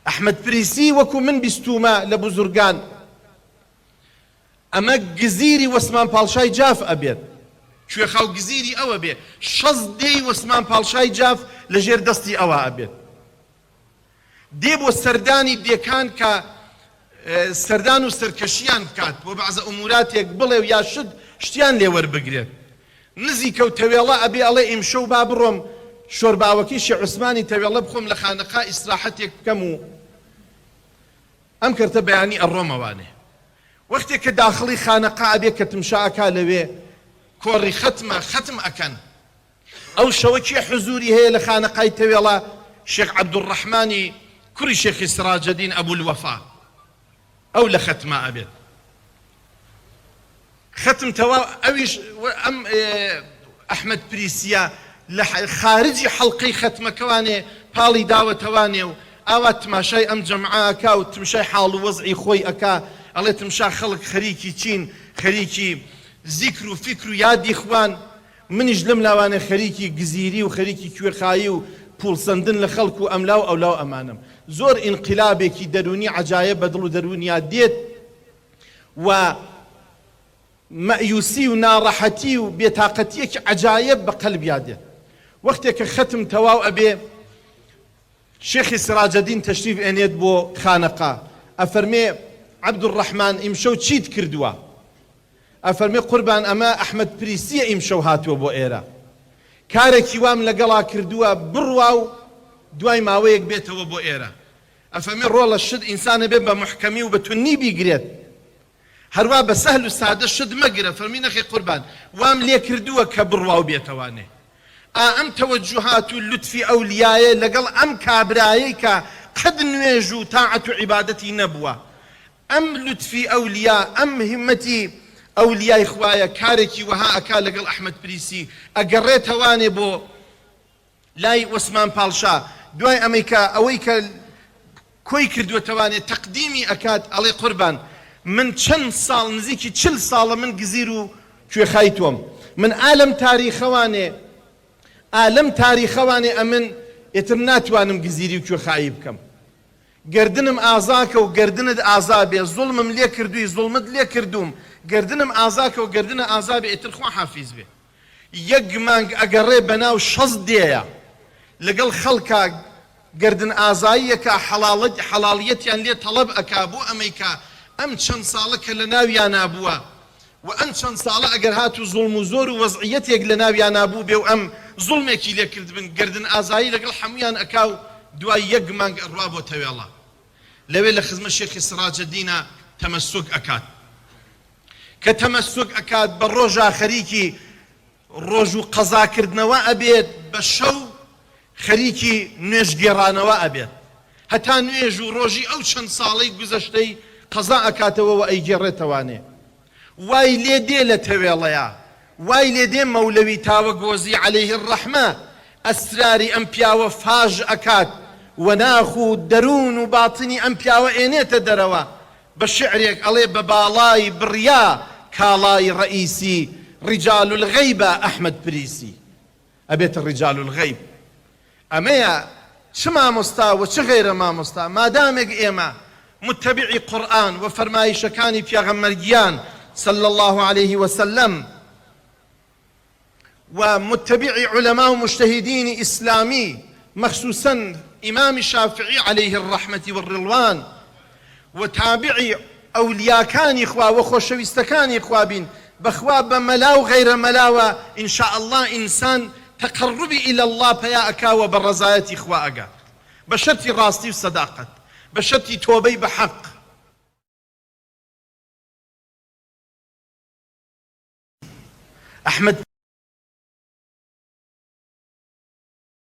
ئەحمەد پریسی وەکو من بیستومە لە بزورگان ئەمە گزیری وەسمان پاڵشای جاف ئەبێت، کوێخاو گزیری ئەوە بێ 6 دێی وەسمان پاڵشای جاف لە ژێر دەستی ئەوە ئەبێت. دێ بۆ سەردانی دێکان کە سەردان و سەرکەشیان بکات بۆ بەعزە ئوموراتێک بڵێ و یا شتیان لێ وەربگرێت. نزی کەوت تەوێڵە ئەبێ ئەڵێ ئیمشەو با بڕۆم شۆرباوەکەی شێخ عوسمانی تەوێڵە بخۆم لە خانەقا ئیستراحەتێک بکەم و ئەم کەرتە بەیانی ئەڕۆمەوانێ. وەختێک کە داخڵی خانەقا ئەبێ کە تمشاکا لەوێ کۆڕی ختم ئەکەن. ئەو شەوەکی حزوری هەیە لە خانەقای تەوێڵە شێخ عەبدوڕەحمانی کوڕی شێخی سراجەدین ئەبوو الوەفا، ئەو لە ختمە ئەبێت. ختم تەواو ئەویش ئەم ئەحمەد پریسیە لە خارجی حەڵقەی ختمەکەوانێ پاڵی داوەتەوانێ و ئاوا تماشای ئەم جەمعە ئەکا و تمشای حاڵ و وەزعی خۆی ئەکا، ئەڵێ تمشا خەڵک خەریکی چین، خەریکی زیکر و فکر و یادی خوان، منیش لەم لاوانێ خەریکی گزیری و خەریکی کوێخایی و پوڵسەندن لە خەڵک و ئەملاو ئەولاو ئەمانم. زۆر ئینقلابێکی دەرونی عەجایب بە دڵ و دەرونیا دێت و مەیوسی و ناڕەحەتی و بێتاقەتیەکی عەجایب بە قەلبیا دێت. وەختێک کە ختم تەواو ئەبێ شێخی سراجەدین تەشریف ئێنێت بۆ خانەقا، ئەفەرمێ عەبدوڕەحمان ئیمشەو چیت کردووە؟ ئەفەرمێ قوربان ئەمە ئەحمەد پریسیە ئیمشەو هاتووە بۆ ئێرە، کارێکی وام لەگەڵا کردووە بڕوا و دوای ماوەیەک بێتەوە بۆ ئێرە. ئەفەرمێ ڕۆڵە شت ئینسانە بێ بە محکەمی و بە تونی بیگرێت، هەروە بە سەهل و سادە شت مەگرە. فەرمی نەخێ قوربان وام لێ کردووە کە بڕوا و بێتەوانێ. ئەم تەوەجوهات و لوتفی ئەولیایە لەگەڵ ئەم کابرایەی کە قەد نوێژ و تاعەت و عیبادەتی نەبووە، ئەم لوتفی ئەولیا، ئەم هیمەتی ئەولیای خوایە کارێکی وەها ئەکا لەگەڵ ئەحمەد پریسی ئەگەڕێتەوانێ بۆ لای عوسمان پاڵشا. دوای ئەوەی کە کۆی کردووەتەوانێ تەقدیمی ئەکات، ئەڵێ قوربان من چەند ساڵ نزیکی 40 ساڵە من گزیر و کوێخای تۆم، من ئالەم تاریخەوانێ ئەمن ئێتر ناتوانم گزیری و کوێخایی بکەم. گردنم ئازاکە و گردنت ئازابێ، زوڵمم لێ کردووی زوڵمت لێ کردوم، گردنم ئازاکە و گردنە ئازابێ، ئێتر خوا حافیز بێ. یەک مانگ ئەگەڕێ بەناو 6 دێیە لەگەڵ خەڵکا گردن ئازاییەکە حەڵاڵیەتیان لێ تەڵەب ئەکا بۆ ئەمەیکا ئەم چەند ساڵە کە لە ناویان نابووە و ئەم چەند ساڵە ئەگەر هات و زوڵم و زۆر و وەزعیەتێک لە ناویان نابوو بێ و ئەم زوڵمێکی لێ کردبن گردن ئازایی لەگەڵ هەمویان ئەکا و دوای یەک مانگ ئەڕوا بۆ تەوێڵە. لەوێ لە خزمەت شێخی سراجەدینە تەمەسوک ئەکات، کە تەمەسوک ئەکات بە ڕۆژا خەریکی ڕۆژ و قەزاکردنەوە ئەبێت، بە شەو خەریکی نوێژگێڕانەوە ئەبێت، هەتا نوێژ و ڕۆژی ئەو چەند ساڵەی گوزەشتەی قەزا ئەکاتەوە و ئەیگێڕێتەوانێ. وای لێ دێ لە تەوێڵەیە، وای لێ دێ مەولەوی تاوەگۆزی عەلەیه الرەحمە ئەسراری ئەم پیاوە فاژ ئەکات و ناخ و دەروون و باتنی ئەم پیاوە ئێنێتە دەرەوە بە شعرێک ئەڵێ بە باڵای بڕیا کاڵای ڕئیسی ڕیجال الغەیبە ئەحمەد پریسی. ئەبێتە ڕیجال الغەیب. ئەمەیە چ مامۆستا و چ غەیرە مامۆستا مادامێک ئێمە متبعی قورئان و فەرمایشەکانی پیاغەمبەرگیان صلى الله عليه وسلم ومتبع علماء ومجتهدين إسلامي مخصوصا إمام الشافعي عليه الرحمة والرضوان وتابعي أولياء كان إخوة وخوشويستكان إخوة بين بخوا بملاو غير ملاوة إن شاء الله إنسان تقربي إلى الله بيا أكا وبالرزاية إخوة أكا بشرط راستي وصداقة بشرط توبي بحق. أحمد